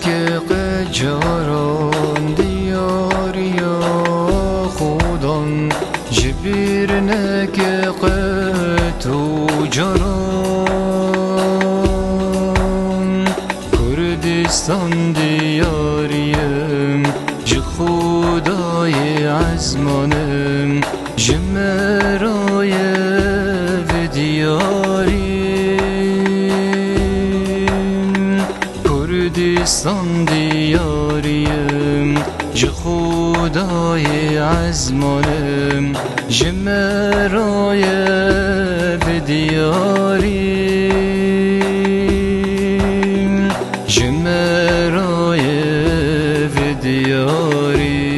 که قجاران دیاریا خودان جبیر نکه قتو جاران کردستان دیاریم ج خدای عزمانم جمرای و دیاریم کردستان دیاریم ج خدای عزمانم جمرای و دیاریم جمرای و دیاریم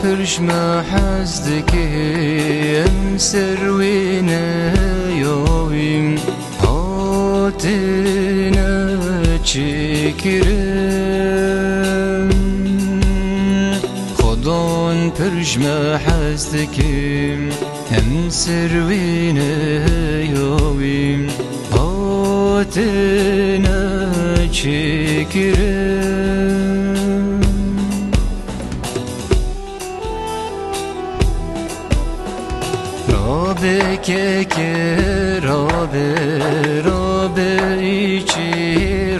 پرشمه حزدکیم سروینه یاویم هاتینه چکرم خدان پرشمه حزدکیم هم سروینه یاویم هاتینه چکرم رابه که رابه ایچی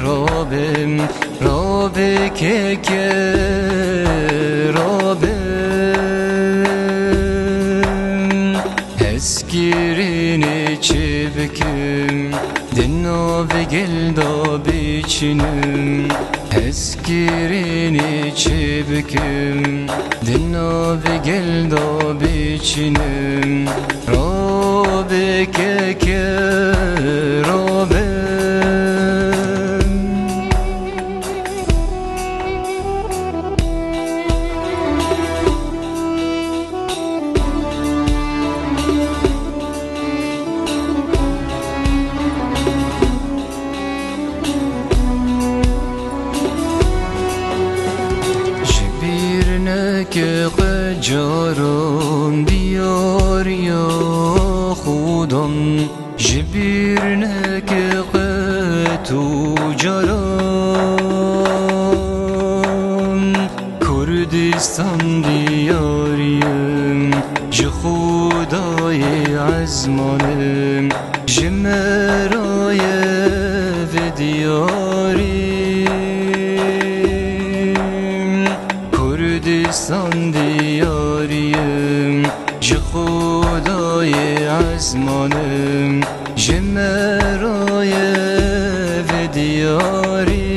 رابه که رابه اسکیرینی چی بکم دنا و گلدا بیچینم اسکیرینی چی بکم دنا و گلدا بیچینم رابه که رابه که قجاران دیاریا خودان جبیر نکه قتو جاران کردستان دیاریم ج خدای عزمانم جمرای و دیاریم کردستان دیاریم ج خدای عزمانم جمرای و دیاریم